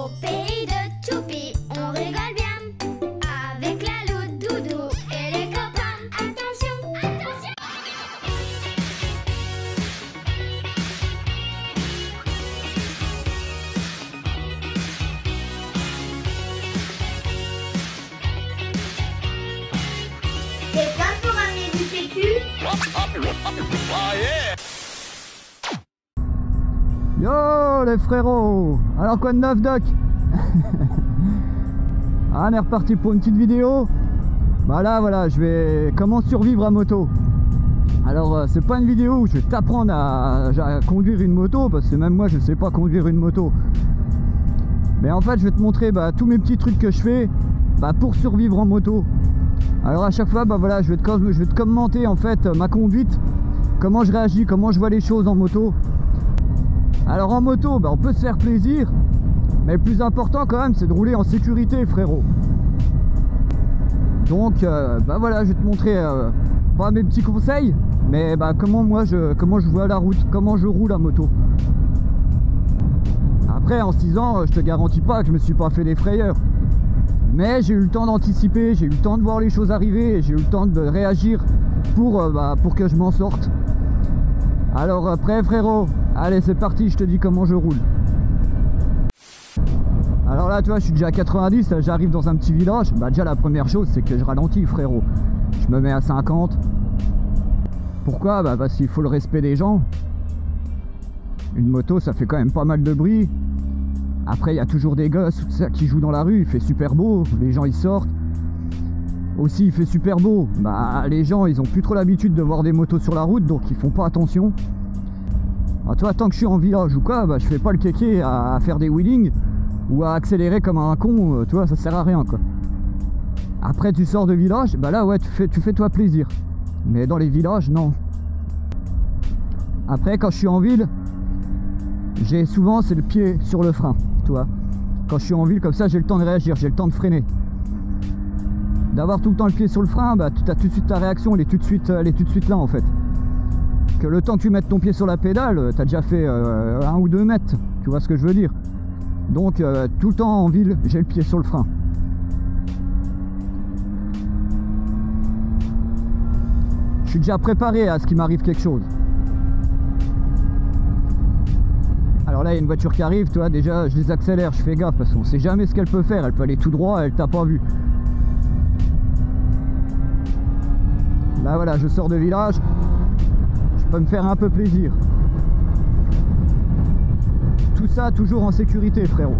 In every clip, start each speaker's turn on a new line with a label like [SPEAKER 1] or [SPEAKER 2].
[SPEAKER 1] Au pays de Choupi, on rigole bien. Avec la loupe, Doudou et les copains. Attention, attention. Quelqu'un pour ramener du PQ?
[SPEAKER 2] Yo les frérots. Alors quoi de neuf, Doc? Ah, on est reparti pour une petite vidéo. Bah là voilà, je vais comment survivre à moto. Alors c'est pas une vidéo où je vais t'apprendre à conduire une moto, parce que même moi je sais pas conduire une moto. Mais en fait je vais te montrer tous mes petits trucs que je fais pour survivre en moto. Alors à chaque fois voilà, je vais te commenter en fait ma conduite, comment je réagis, comment je vois les choses en moto. Alors en moto, on peut se faire plaisir, mais le plus important quand même, c'est de rouler en sécurité, frérot. Donc voilà, je vais te montrer pas mes petits conseils, mais comment je vois la route, comment je roule à moto. Après, en 6 ans, je te garantis pas que je me suis pas fait des frayeurs, mais j'ai eu le temps d'anticiper, j'ai eu le temps de voir les choses arriver, et j'ai eu le temps de réagir pour que je m'en sorte. Alors prêt, frérot? Allez, c'est parti, je te dis comment je roule. Alors là, tu vois, je suis déjà à 90, j'arrive dans un petit village. Déjà, la première chose, c'est que je ralentis, frérot. Je me mets à 50. Pourquoi? Parce qu'il faut le respect des gens. Une moto, ça fait quand même pas mal de bruit. Après, il y a toujours des gosses, tout ça, qui jouent dans la rue. Il fait super beau, les gens, ils sortent. Aussi, il fait super beau. Les gens, ils ont plus trop l'habitude de voir des motos sur la route, donc ils font pas attention. Alors, toi, tant que je suis en village ou quoi, je fais pas le kéké à faire des wheelings ou à accélérer comme un con, tu vois, ça sert à rien, quoi. Après, tu sors de village, là, ouais, tu fais toi plaisir. Mais dans les villages, non. Après, quand je suis en ville, j'ai souvent, c'est le pied sur le frein, tu vois. Quand je suis en ville, comme ça, j'ai le temps de réagir, j'ai le temps de freiner. D'avoir tout le temps le pied sur le frein, tu as tout de suite ta réaction, elle est tout de suite là, en fait. Que le temps que tu mettes ton pied sur la pédale, tu as déjà fait 1 ou 2 mètres, tu vois ce que je veux dire. Donc tout le temps en ville, j'ai le pied sur le frein. Je suis déjà préparé à ce qu'il m'arrive quelque chose. Alors là, il y a une voiture qui arrive, tu vois, déjà je les accélère, je fais gaffe parce qu'on sait jamais ce qu'elle peut faire, elle peut aller tout droit, elle t'a pas vu. Là voilà, je sors de village, je peux me faire un peu plaisir. Tout ça toujours en sécurité, frérot.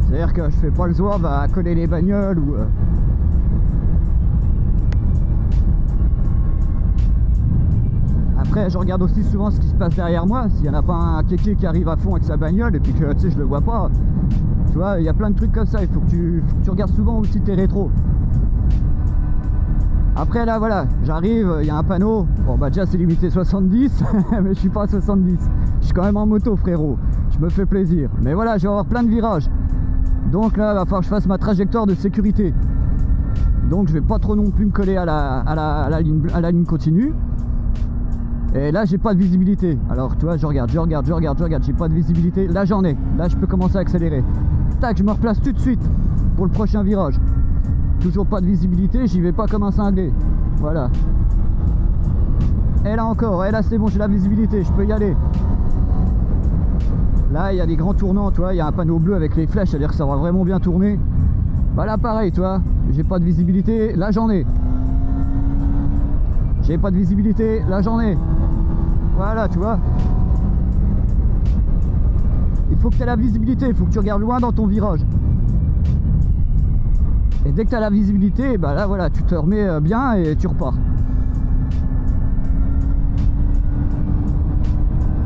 [SPEAKER 2] C'est-à-dire que je fais pas le zouave à coller les bagnoles ou... Après, je regarde aussi souvent ce qui se passe derrière moi. S'il n'y en a pas un kéké qui arrive à fond avec sa bagnole et puis que tu sais, je le vois pas. Tu vois, il y a plein de trucs comme ça. Il faut que tu regardes souvent aussi tes rétros. Après là voilà, j'arrive, il y a un panneau. Bon déjà c'est limité 70, mais je suis pas à 70. Je suis quand même en moto, frérot. Je me fais plaisir. Mais voilà, je vais avoir plein de virages. Donc là, il va falloir que je fasse ma trajectoire de sécurité. Donc je vais pas trop non plus me coller à la ligne continue. Et là j'ai pas de visibilité. Alors tu vois, je regarde, j'ai pas de visibilité. Là j'en ai. Là je peux commencer à accélérer. Tac, je me replace tout de suite pour le prochain virage. Toujours pas de visibilité, j'y vais pas comme un cinglé. Voilà. Et là encore, et là c'est bon, j'ai la visibilité, je peux y aller. Là il y a des grands tournants, tu vois, il y a un panneau bleu avec les flèches, c'est-à-dire que ça va vraiment bien tourner. Là pareil, tu vois, j'ai pas de visibilité, là j'en ai. J'ai pas de visibilité, là j'en ai. Voilà, tu vois. Il faut que tu aies la visibilité, il faut que tu regardes loin dans ton virage. Et dès que tu as la visibilité, là voilà, tu te remets bien et tu repars.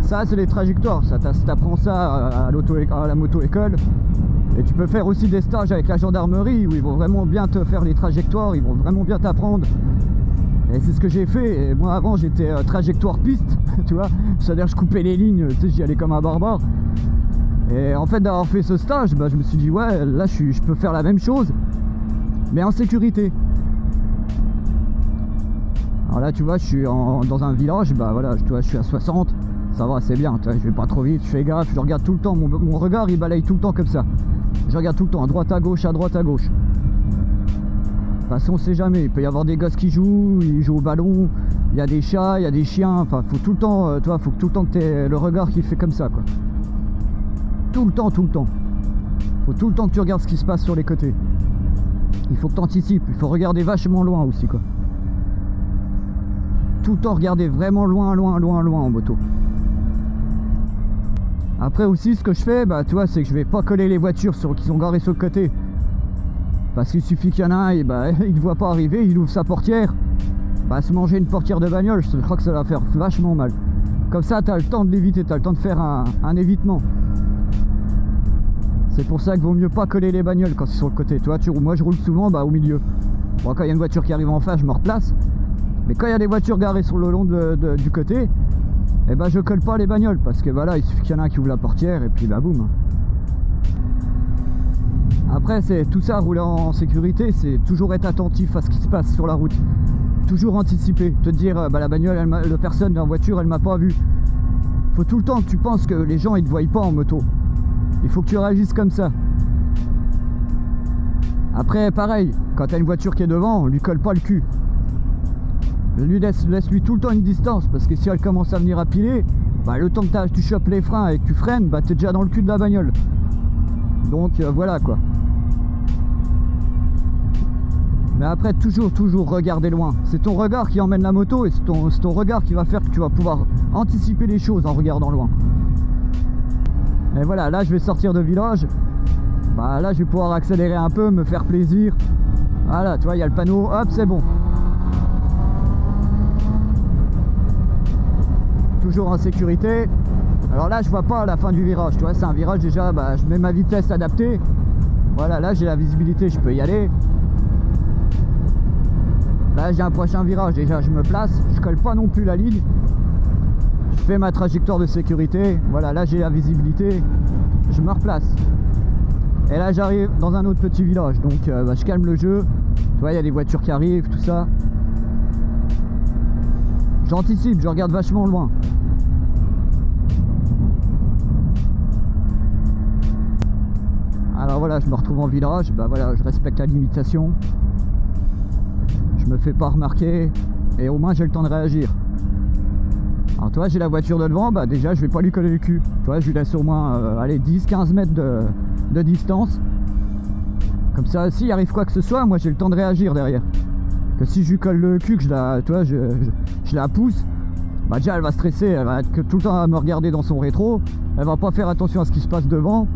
[SPEAKER 2] Ça c'est les trajectoires, ça t'apprends ça à la moto-école. Et tu peux faire aussi des stages avec la gendarmerie où ils vont vraiment bien te faire les trajectoires, ils vont vraiment bien t'apprendre. Et c'est ce que j'ai fait. Et moi avant j'étais trajectoire piste, tu vois, c'est-à-dire je coupais les lignes, tu sais, j'y allais comme un barbare. Et en fait d'avoir fait ce stage, je me suis dit ouais, là je peux faire la même chose, mais en sécurité. Alors là tu vois, je suis dans un village, voilà, tu vois, je suis à 60. Ça va, c'est bien, je vais pas trop vite, je fais gaffe, je regarde tout le temps, mon regard il balaye tout le temps comme ça. Je regarde tout le temps, à droite à gauche, à droite à gauche. De toute façon, on sait jamais, il peut y avoir des gosses qui jouent, ils jouent au ballon, il y a des chats, il y a des chiens, enfin faut tout le temps, toi, faut tout le temps que t'aies le regard qui fait comme ça, quoi. Tout le temps, tout le temps. Faut tout le temps que tu regardes ce qui se passe sur les côtés. Il faut que tu anticipes, il faut regarder vachement loin aussi, quoi. Tout le temps regarder vraiment loin, loin, loin, loin en moto. Après aussi, ce que je fais, bah tu vois, c'est que je vais pas coller les voitures qui sont garées sur le côté. Parce qu'il suffit qu'il y en a un, et bah il ne voit pas arriver, il ouvre sa portière. Bah se manger une portière de bagnole, je crois que ça va faire vachement mal. Comme ça, tu as le temps de l'éviter, tu as le temps de faire un évitement. C'est pour ça qu'il vaut mieux pas coller les bagnoles quand c'est sur le côté. Tu vois, moi je roule souvent au milieu. Bon, quand il y a une voiture qui arrive en face, je me replace. Mais quand il y a des voitures garées sur le long du côté, eh ben je colle pas les bagnoles parce que voilà, il suffit qu'il y en a un qui ouvre la portière et puis bah boum. Après, c'est tout ça, rouler en sécurité, c'est toujours être attentif à ce qui se passe sur la route. Toujours anticiper, te dire bah la bagnole, la personne en voiture, elle m'a pas vu. Faut tout le temps que tu penses que les gens ils te voient pas en moto. Il faut que tu réagisses comme ça. Après, pareil, quand tu as une voiture qui est devant, on lui colle pas le cul. Laisse-lui tout le temps une distance, parce que si elle commence à venir à piler, bah, le temps que tu chopes les freins et que tu freines, bah, tu es déjà dans le cul de la bagnole. Donc voilà quoi. Mais après, toujours regarder loin. C'est ton regard qui emmène la moto et c'est ton regard qui va faire que tu vas pouvoir anticiper les choses en regardant loin. Et voilà, là je vais sortir de village. Bah là je vais pouvoir accélérer un peu, me faire plaisir. Voilà, tu vois, il y a le panneau, hop, c'est bon. Toujours en sécurité. Alors là je vois pas la fin du virage, tu vois, c'est un virage déjà, bah, je mets ma vitesse adaptée. Voilà, là j'ai la visibilité, je peux y aller. Là j'ai un prochain virage, déjà je me place, je colle pas non plus la ligne. Je fais ma trajectoire de sécurité, voilà, là j'ai la visibilité, je me replace. Et là j'arrive dans un autre petit village, donc bah, je calme le jeu. Tu vois, il y a des voitures qui arrivent, tout ça. J'anticipe, je regarde vachement loin. Alors voilà, je me retrouve en village, bah voilà, je respecte la limitation. Je me fais pas remarquer et au moins j'ai le temps de réagir. Alors toi, j'ai la voiture de devant, bah déjà je vais pas lui coller le cul. Toi, je lui laisse au moins allez, 10-15 mètres de distance. Comme ça, s'il arrive quoi que ce soit, moi j'ai le temps de réagir derrière. Que si je lui colle le cul, que je la pousse, bah déjà elle va stresser, elle va être que tout le temps à me regarder dans son rétro, elle va pas faire attention à ce qui se passe devant.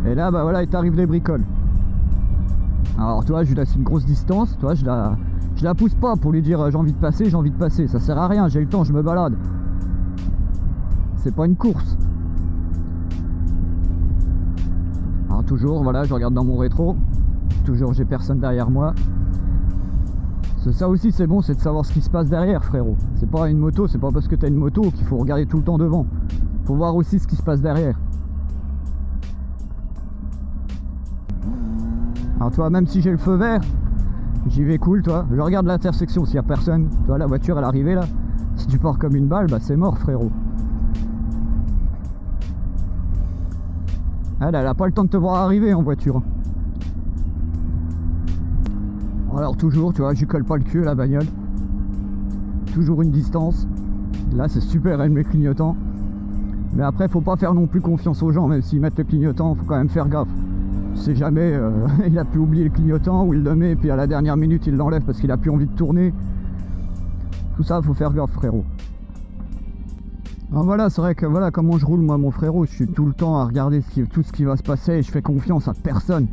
[SPEAKER 2] Et là, bah voilà, il t'arrive des bricoles. Alors toi, je lui laisse une grosse distance, toi, je la pousse pas pour lui dire j'ai envie de passer, ça sert à rien, j'ai le temps, je me balade. C'est pas une course. Alors toujours, voilà, je regarde dans mon rétro, toujours j'ai personne derrière moi. Ça aussi c'est bon, c'est de savoir ce qui se passe derrière, frérot. C'est pas une moto, c'est pas parce que t'as une moto qu'il faut regarder tout le temps devant. Faut voir aussi ce qui se passe derrière. Alors toi, même si j'ai le feu vert, j'y vais cool, toi. Je regarde l'intersection s'il n'y a personne. Toi, la voiture elle est arrivée là. Si tu pars comme une balle, bah c'est mort, frérot. Elle a pas le temps de te voir arriver en voiture. Alors toujours, tu vois, je colle pas le cul à la bagnole. Toujours une distance. Là c'est super, elle met le clignotant. Mais après, faut pas faire non plus confiance aux gens, même s'ils mettent le clignotant, faut quand même faire gaffe. Tu sais jamais, il a pu oublier le clignotant ou il le met et puis à la dernière minute il l'enlève parce qu'il a plus envie de tourner. Tout ça, faut faire gaffe, frérot. Alors voilà, c'est vrai que voilà comment je roule moi, mon frérot. Je suis tout le temps à regarder tout ce qui va se passer et je fais confiance à personne.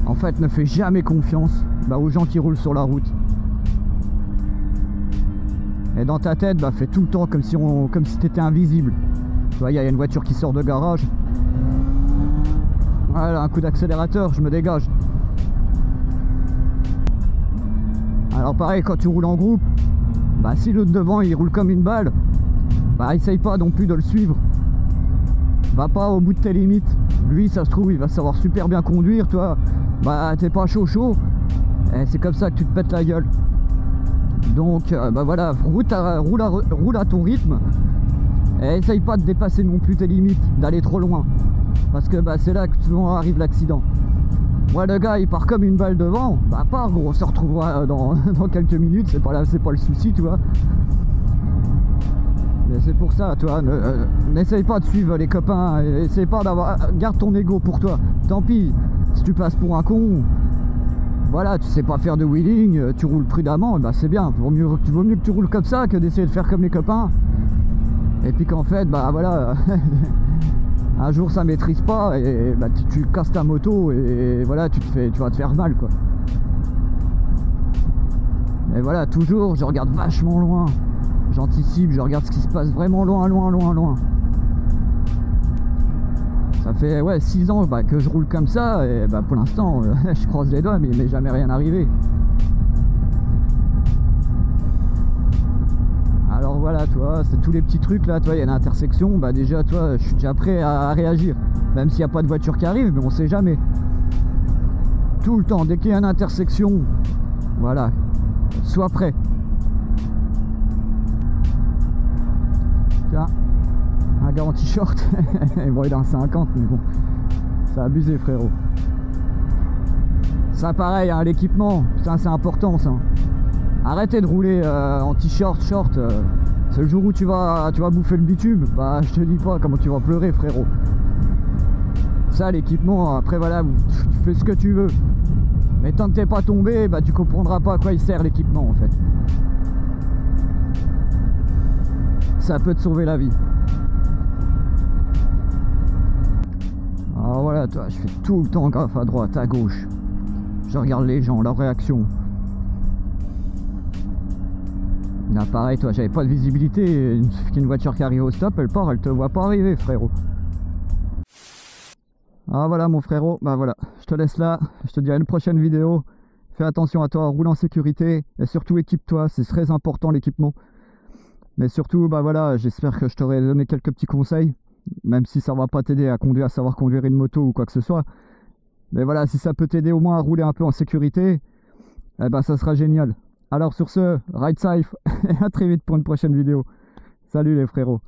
[SPEAKER 2] En fait, ne fais jamais confiance aux gens qui roulent sur la route. Et dans ta tête, fais tout le temps comme si t'étais invisible. Tu vois, il y a une voiture qui sort de garage. Voilà, un coup d'accélérateur, je me dégage. Alors pareil, quand tu roules en groupe, si l'autre devant il roule comme une balle, essaye pas non plus de le suivre. Va pas au bout de tes limites. Lui, ça se trouve, il va savoir super bien conduire, toi. T'es pas chaud. Et c'est comme ça que tu te pètes la gueule. Donc bah voilà, roule à ton rythme. Et essaye pas de dépasser non plus tes limites, d'aller trop loin. Parce que bah, c'est là que souvent arrive l'accident. Moi le gars il part comme une balle devant, bah part gros, on se retrouvera dans quelques minutes, c'est pas le souci tu vois. Et c'est pour ça, toi, n'essaye pas de suivre les copains, essaye pas garde ton ego pour toi. Tant pis, si tu passes pour un con, voilà, tu sais pas faire de wheeling, tu roules prudemment, bah c'est bien, vaut mieux que tu roules comme ça que d'essayer de faire comme les copains. Et puis qu'en fait, bah voilà, un jour ça maîtrise pas et bah, tu casses ta moto et voilà, tu vas te faire mal quoi. Et voilà, toujours, je regarde vachement loin, j'anticipe, je regarde ce qui se passe vraiment loin. Ça fait ouais 6 ans bah, que je roule comme ça et bah, pour l'instant, je croise les doigts mais il m'est jamais rien arrivé. Alors voilà, toi, c'est tous les petits trucs là, toi, il y a une intersection, bah déjà, toi, je suis déjà prêt à réagir. Même s'il n'y a pas de voiture qui arrive, mais on sait jamais. Tout le temps, dès qu'il y a une intersection, voilà, sois prêt. Tiens, un gars en t-shirt, bon, il est en 50, mais bon, c'est abusé, frérot. Ça, pareil, hein, l'équipement, putain, c'est important, ça. Arrêtez de rouler en t-shirt, short. C'est le jour où tu vas bouffer le bitume. Bah, je te dis pas comment tu vas pleurer, frérot. Ça, l'équipement, après, voilà, tu fais ce que tu veux. Mais tant que t'es pas tombé, bah, tu comprendras pas à quoi il sert l'équipement, en fait. Ça peut te sauver la vie. Alors voilà, toi, je fais tout le temps gaffe à droite, à gauche. Je regarde les gens, leurs réactions. Là pareil, toi, j'avais pas de visibilité, il suffit qu'une voiture qui arrive au stop, elle part, elle te voit pas arriver, frérot. Ah voilà mon frérot, bah voilà, je te laisse là, je te dis à une prochaine vidéo. Fais attention à toi, roule en sécurité et surtout équipe-toi, c'est très important l'équipement. Mais surtout, bah voilà, j'espère que je t'aurai donné quelques petits conseils, même si ça va pas t'aider à savoir conduire une moto ou quoi que ce soit. Mais voilà, si ça peut t'aider au moins à rouler un peu en sécurité, eh ben ça sera génial. Alors sur ce, ride safe et à très vite pour une prochaine vidéo. Salut les frérots.